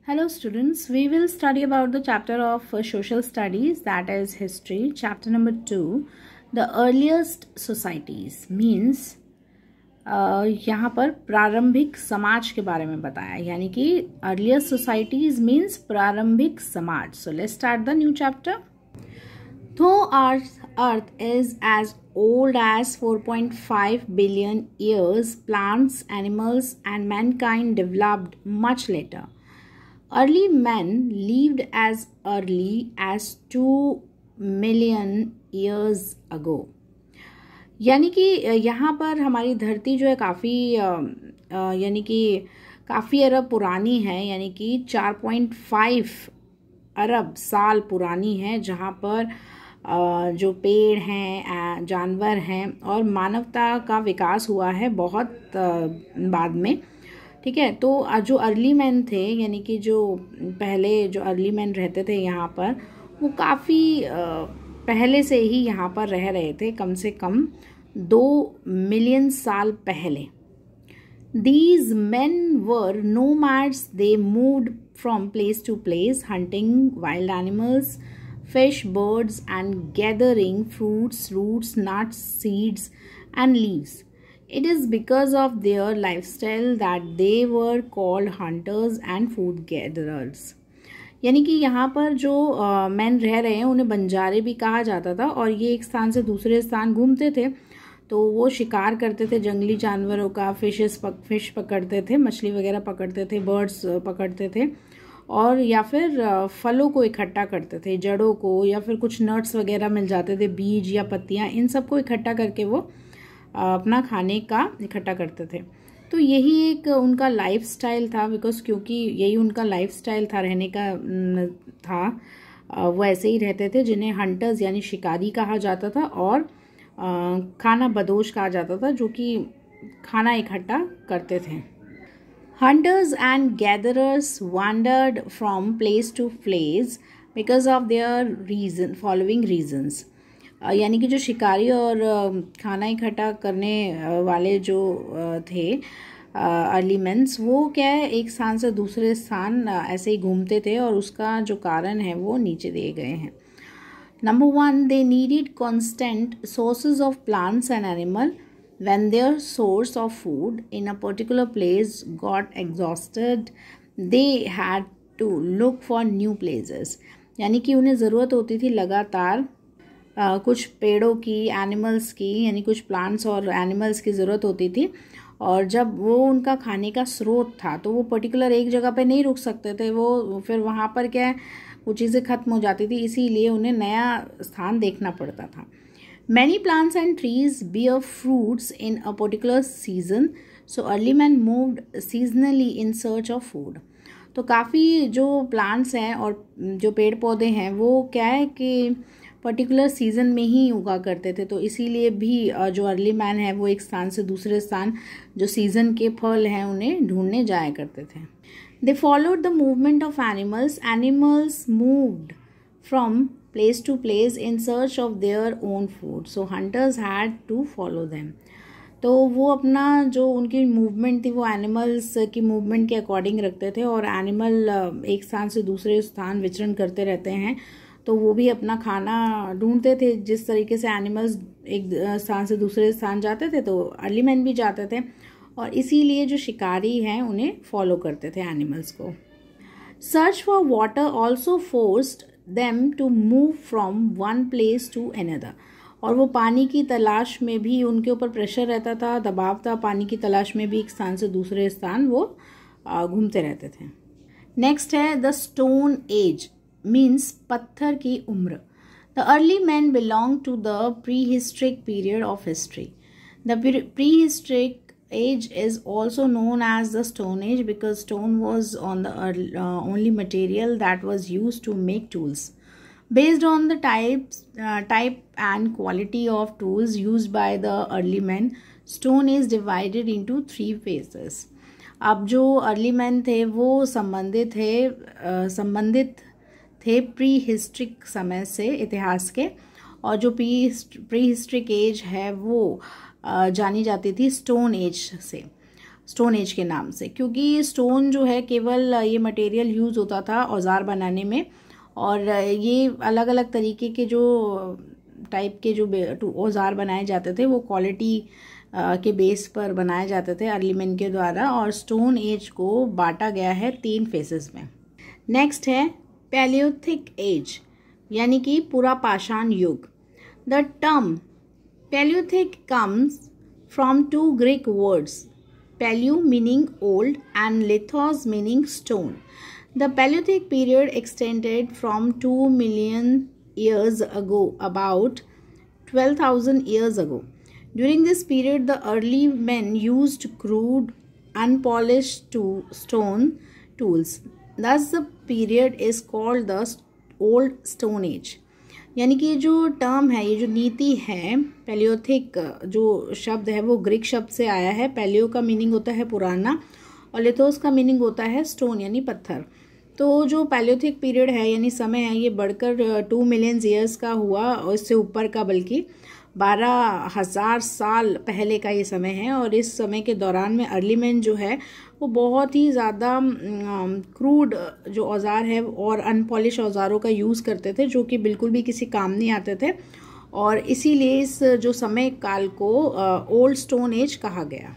Hello students, we will study about the chapter of social studies, that is history. Chapter number 2, the earliest societies means यहाँ पर प्रारंभिक समाज के बारे में बताया, यानी कि earliest societies means प्रारंभिक समाज. So let's start the new chapter. Though our earth is as old as 4.5 billion years, plants, animals and mankind developed much later. Early men lived as early as 2 million years ago. यानी कि यहाँ पर हमारी धरती जो है काफ़ी यानी कि काफ़ी अरब पुरानी है, यानी कि 4.5 अरब साल पुरानी है, जहाँ पर जो पेड़ हैं, जानवर हैं और मानवता का विकास हुआ है बहुत बाद में. ठीक है, तो जो अर्ली मैन थे, यानी कि जो पहले जो अर्ली मैन रहते थे यहाँ पर, वो काफ़ी पहले से ही यहाँ पर रह रहे थे, कम से कम 2 मिलियन साल पहले. These men were nomads. They moved from place to place, hunting wild animals, fish, birds, and gathering fruits, roots, nuts, seeds, and leaves. It is because of their lifestyle that they were called hunters and food gatherers. यानी कि यहाँ पर जो man रह रहे हैं उन्हें बंजारे भी कहा जाता था, और ये एक स्थान से दूसरे स्थान घूमते थे. तो वो शिकार करते थे जंगली जानवरों का, फिश पकड़ते थे, मछली वगैरह पकड़ते थे, बर्ड्स पकड़ते थे, और या फिर फलों को इकट्ठा करते थे, जड़ों को, या फिर कुछ नट्स वगैरह मिल जाते थे, बीज या पत्तियाँ, इन सबको इकट्ठा करके वो अपना खाने का इकट्ठा करते थे. तो यही एक उनका लाइफस्टाइल था, बिकॉज क्योंकि यही उनका लाइफस्टाइल था, रहने का था. वो ऐसे ही रहते थे, जिन्हें हंटर्स यानी शिकारी कहा जाता था, और खाना बदोश कहा जाता था, जो कि खाना इकट्ठा करते थे. Hunters and gatherers wandered from place to place because of their following reasons. यानी कि जो शिकारी और खाना इकट्ठा करने वाले जो थे अर्ली मेंस, वो क्या है, एक स्थान से दूसरे स्थान ऐसे ही घूमते थे, और उसका जो कारण है वो नीचे दिए गए हैं. Number 1, they needed constant sources of plants and animal. When their source of food in a particular place got exhausted, they had to look for new places. यानी कि उन्हें ज़रूरत होती थी लगातार कुछ पेड़ों की, एनिमल्स की, यानी कुछ प्लांट्स और एनिमल्स की ज़रूरत होती थी, और जब वो उनका खाने का स्रोत था तो वो पर्टिकुलर एक जगह पे नहीं रुक सकते थे, वो फिर वहाँ पर क्या है, वो चीज़ें ख़त्म हो जाती थी, इसीलिए उन्हें नया स्थान देखना पड़ता था. Many plants and trees bear fruits in a particular season, so early men moved seasonally in search of food. तो काफ़ी जो प्लांट्स हैं और जो पेड़ पौधे हैं, वो क्या है कि पर्टिकुलर सीज़न में ही उगा करते थे, तो इसीलिए भी जो अर्ली मैन है वो एक स्थान से दूसरे स्थान जो सीज़न के फल हैं उन्हें ढूंढने जाया करते थे. They followed the movement of animals. Animals moved from place to place in search of their own food. So hunters had to follow them. तो वो अपना जो उनकी मूवमेंट थी वो एनिमल्स की मूवमेंट के अकॉर्डिंग रखते थे, और एनिमल एक स्थान से दूसरे स्थान विचरण करते रहते हैं, तो वो भी अपना खाना ढूंढते थे. जिस तरीके से एनिमल्स एक स्थान से दूसरे स्थान जाते थे, तो अर्ली मैन भी जाते थे, और इसीलिए जो शिकारी हैं उन्हें फॉलो करते थे एनिमल्स को. Search for water also forced them to move from one place to another. और वो पानी की तलाश में भी उनके ऊपर प्रेशर रहता था, दबाव था, पानी की तलाश में भी एक स्थान से दूसरे स्थान वो घूमते रहते थे. नेक्स्ट है द स्टोन एज, मीन्स पत्थर की उम्र. The early man belong to the pre historic period of history. The pre historic age is also known as the Stone Age because stone was on the only material that was used to make tools. Based on the type and quality of tools used by the early men, stone is divided into 3 phases. अब जो early man थे वो संबंधित थे pre historic समय से, इतिहास के, और जो प्री हिस्ट्रिक एज है वो जानी जाती थी स्टोन एज से. स्टोन एज के नाम से, क्योंकि स्टोन जो है केवल ये मटेरियल यूज़ होता था औजार बनाने में, और ये अलग अलग तरीके के जो टाइप के जो औजार बनाए जाते थे वो क्वालिटी के बेस पर बनाए जाते थे अर्ली मैन के द्वारा। और स्टोन एज को बांटा गया है 3 फेजेस में। नेक्स्ट है पैलियोथिक एज, यानी कि पूरा पाषाण युग। The term paleolithic comes from 2 Greek words, paleo meaning old and lithos meaning stone. The Paleolithic period extended from 2 million years ago, about 12,000 years ago. During this period, the early men used crude, unpolished stone tools. Thus, the period is called the Old Stone Age. यानी कि जो term है, ये जो नीति है Palaeolithic, जो शब्द है वो ग्रीक शब्द से आया है। पैलियो का मीनिंग होता है पुराना और लिथोस का मीनिंग होता है स्टोन यानी पत्थर। तो जो पैलियोथिक पीरियड है यानी समय है, ये बढ़कर 2 मिलियन ईयर्स का हुआ, और इससे ऊपर का बल्कि 12,000 साल पहले का ये समय है। और इस समय के दौरान में अर्ली मैन जो है वो बहुत ही ज़्यादा क्रूड जो औजार है और अनपॉलिश औजारों का यूज़ करते थे, जो कि बिल्कुल भी किसी काम नहीं आते थे, और इसीलिए इस जो समय काल को ओल्ड स्टोन एज कहा गया।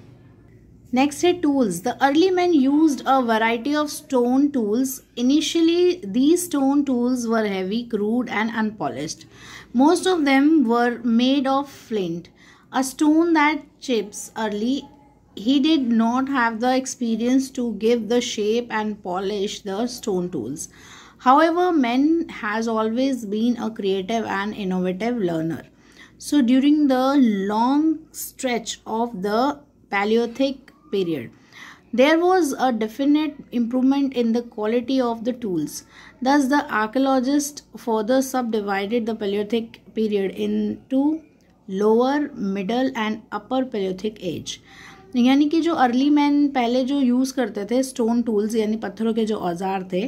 नेक्स्ट है tools. The early man used a variety of stone tools. Initially these stone tools were heavy, crude and unpolished. Most of them were made of flint, a stone that chips early. He did not have the experience to give the shape and polish the stone tools. However, man has always been a creative and innovative learner. So during the long stretch of the Paleolithic period, there was a definite improvement in the quality of the tools. Thus, the archaeologists further subdivided the Paleolithic period into lower, middle and upper Paleolithic age. यानी कि जो early man पहले जो use करते थे stone tools यानी पत्थरों के जो औजार थे,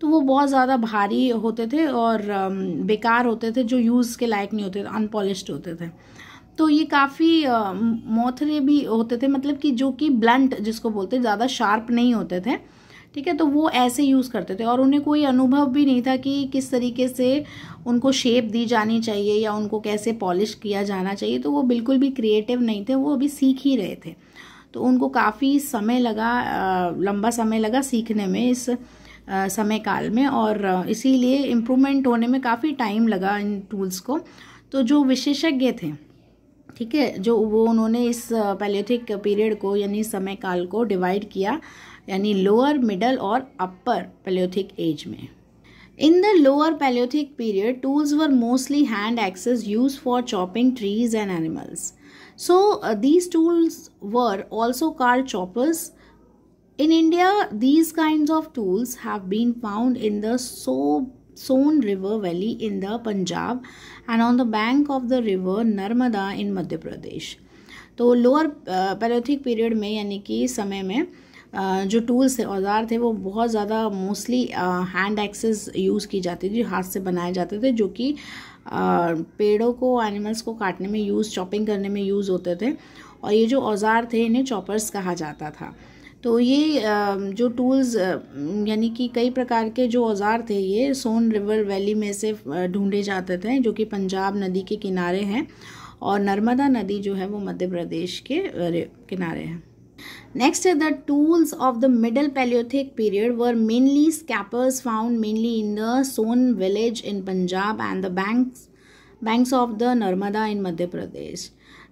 तो वो बहुत ज़्यादा भारी होते थे और बेकार होते थे, जो यूज़ के लायक नहीं होते थे, अनपॉलिश्ड होते थे। तो ये काफ़ी मोथरे भी होते थे, मतलब कि जो कि ब्लंट जिसको बोलते, ज़्यादा शार्प नहीं होते थे, ठीक है। तो वो ऐसे यूज़ करते थे और उन्हें कोई अनुभव भी नहीं था कि किस तरीके से उनको शेप दी जानी चाहिए या उनको कैसे पॉलिश किया जाना चाहिए। तो वो बिल्कुल भी क्रिएटिव नहीं थे, वो अभी सीख ही रहे थे। तो उनको काफ़ी समय लगा, लंबा समय लगा सीखने में इस समय काल में, और इसीलिए इम्प्रूवमेंट होने में काफ़ी टाइम लगा इन टूल्स को। तो जो विशेषज्ञ थे, ठीक है, जो वो उन्होंने इस पैलियोथिक पीरियड को यानी समय काल को डिवाइड किया, यानी लोअर, मिडल और अपर पैलियोथिक एज में। In the lower paleolithic period tools were mostly hand axes used for chopping trees and animals. So these tools were also called choppers. In India, these kinds of tools have been found in the Son River Valley in the Punjab and on the bank of the river Narmada in Madhya Pradesh. तो lower paleolithic period में यानी कि समय में जो tools थे, औजार थे, वो बहुत ज़्यादा मोस्टली हैंड एक्सेस यूज़ की जाती थी, हाथ से बनाए जाते थे, जो कि पेड़ों को, एनिमल्स को काटने में यूज़, चॉपिंग करने में यूज़ होते थे। और ये जो औजार थे इन्हें चॉपर्स कहा जाता था। तो ये जो टूल्स यानी कि कई प्रकार के जो औजार थे ये सोन रिवर वैली में से ढूंढे जाते थे, जो कि पंजाब नदी के किनारे हैं, और नर्मदा नदी जो है वो मध्य प्रदेश के किनारे है। Next, the tools of the Middle Paleolithic period were mainly scalpers found mainly in the Son village in Punjab and the banks of the Narmada in Madhya Pradesh.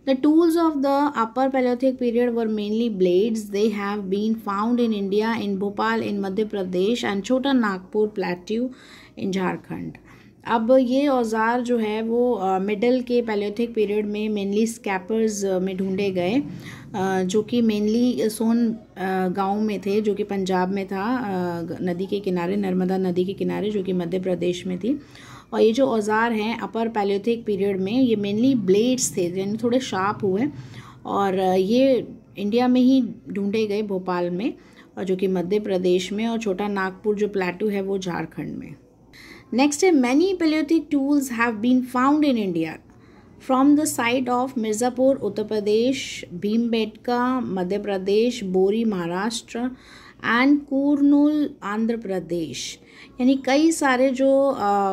The tools of the Upper Paleolithic period were mainly blades. They have been found in India, in Bhopal in Madhya Pradesh and Chota Nagpur Plateau in Jharkhand. अब ये औजार जो है वो middle के Palaeolithic period में mainly स्कैपर्स में ढूंढे गए, जो कि मेनली सोन गांव में थे, जो कि पंजाब में था, नदी के किनारे, नर्मदा नदी के किनारे, जो कि मध्य प्रदेश में थी। और ये जो औजार हैं अपर पैलियोथिक पीरियड में, ये मेनली ब्लेड्स थे, यानी थोड़े शार्प हुए, और ये इंडिया में ही ढूंढे गए, भोपाल में, और जो कि मध्य प्रदेश में, और छोटा नागपुर जो प्लेटू है वो झारखंड में। Next, many Paleolithic tools have been found in India. From the side of Mirzapur Uttar Pradesh, Bhimbetka Madhya Pradesh, Bori Maharashtra and Kurnool Andhra Pradesh. यानी कई सारे जो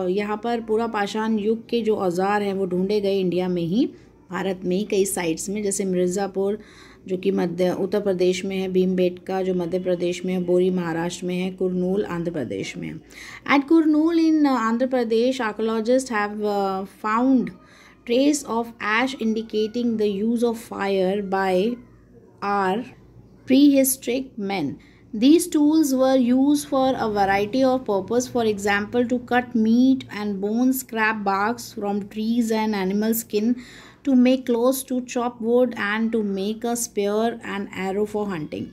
यहाँ पर पूरा पाषाण युग के जो औजार हैं वो ढूंढे गए इंडिया में ही, भारत में ही कई साइट्स में, जैसे मिर्ज़ापुर जो कि उत्तर प्रदेश में है, भीमबेटका जो मध्य प्रदेश में है, बोरी महाराष्ट्र में है, कुर्नूल आंध्र प्रदेश में है। At Kurnool in Andhra Pradesh, archaeologists have found trace of ash indicating the use of fire by our prehistoric men. These tools were used for a variety of purpose, for example to cut meat and bone, scrap barks from trees and animal skin, to make clothes, to chop wood and to make a spear and arrow for hunting.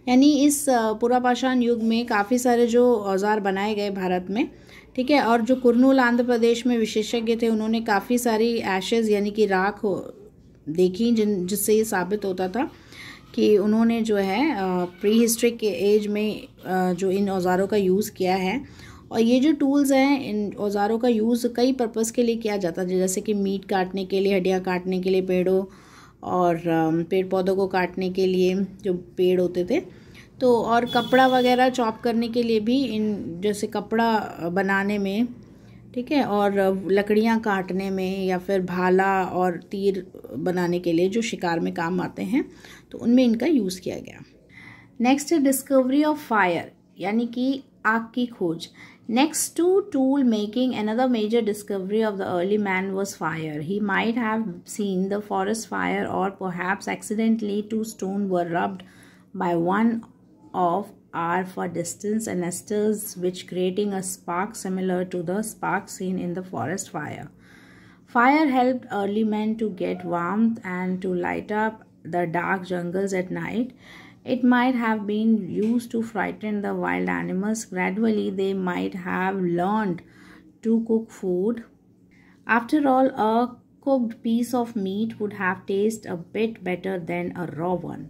यानी इस पुरापाषाण युग में काफ़ी सारे जो औजार बनाए गए भारत में, ठीक है। और जो कुर्नूल आंध्र प्रदेश में विशेषज्ञ थे उन्होंने काफ़ी सारी एशेज़ यानी कि राख देखी, जिससे ये साबित होता था कि उन्होंने जो है प्री हिस्ट्रिक के एज में जो इन औज़ारों का यूज़ किया है। और ये जो टूल्स हैं, इन औज़ारों का यूज़ कई पर्पज़ के लिए किया जाता है, जैसे कि मीट काटने के लिए, हड्डियाँ काटने के लिए पेड़ों और पेड़ पौधों को काटने के लिए जो पेड़ होते थे, तो और कपड़ा वगैरह चॉप करने के लिए भी, इन जैसे कपड़ा बनाने में, ठीक है, और लकड़ियाँ काटने में, या फिर भाला और तीर बनाने के लिए जो शिकार में काम आते हैं, तो उनमें इनका यूज़ किया गया। नेक्स्ट है डिस्कवरी ऑफ फायर, यानी कि आग की खोज। Next to tool making, another major discovery of the early man was fire. He might have seen the forest fire, or perhaps accidentally 2 stones were rubbed by one of our for distance and esters, which creating a spark similar to the spark seen in the forest fire. Fire helped early men to get warmth and to light up the dark jungles at night. It might have been used to frighten the wild animals. Gradually, they might have learned to cook food. After all, a cooked piece of meat would have tasted a bit better than a raw one.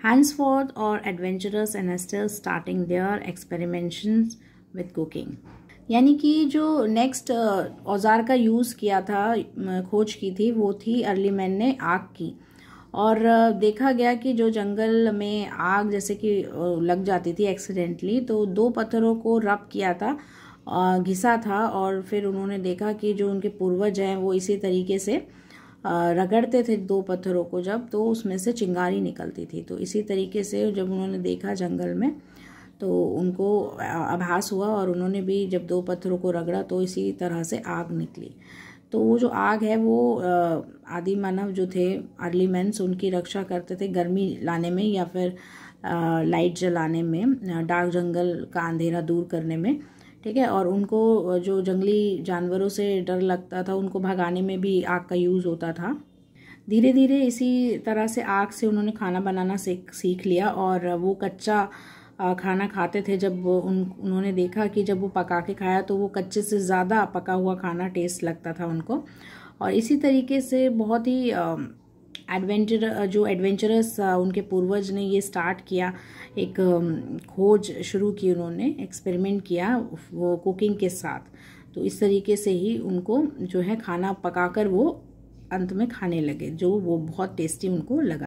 Henceforth, our adventurous ancestors starting their experimentations with cooking. यानी कि जो next औजार का use किया था, खोज की थी, वो थी अर्ली मैन ने आग की। और देखा गया कि जो जंगल में आग जैसे कि लग जाती थी एक्सीडेंटली, तो 2 पत्थरों को रब किया था, घिसा था, और फिर उन्होंने देखा कि जो उनके पूर्वज हैं वो इसी तरीके से रगड़ते थे 2 पत्थरों को जब, तो उसमें से चिंगारी निकलती थी। तो इसी तरीके से जब उन्होंने देखा जंगल में, तो उनको आभास हुआ, और उन्होंने भी जब 2 पत्थरों को रगड़ा तो इसी तरह से आग निकली। तो वो जो आग है वो आदि मानव जो थे, अर्ली मैन्स, उनकी रक्षा करते थे गर्मी लाने में, या फिर लाइट जलाने में, डार्क जंगल का अंधेरा दूर करने में, ठीक है। और उनको जो जंगली जानवरों से डर लगता था, उनको भगाने में भी आग का यूज़ होता था। धीरे धीरे इसी तरह से आग से उन्होंने खाना बनाना सीख लिया, और वो कच्चा खाना खाते थे। जब उन्होंने देखा कि जब वो पका के खाया तो वो कच्चे से ज़्यादा पका हुआ खाना टेस्ट लगता था उनको। और इसी तरीके से बहुत ही एडवेंचरस उनके पूर्वज ने ये स्टार्ट किया, एक खोज शुरू की उन्होंने, एक्सपेरिमेंट किया वो कुकिंग के साथ। तो इस तरीके से ही उनको जो है खाना पकाकर वो अंत में खाने लगे, जो वो बहुत टेस्टी उनको लगा।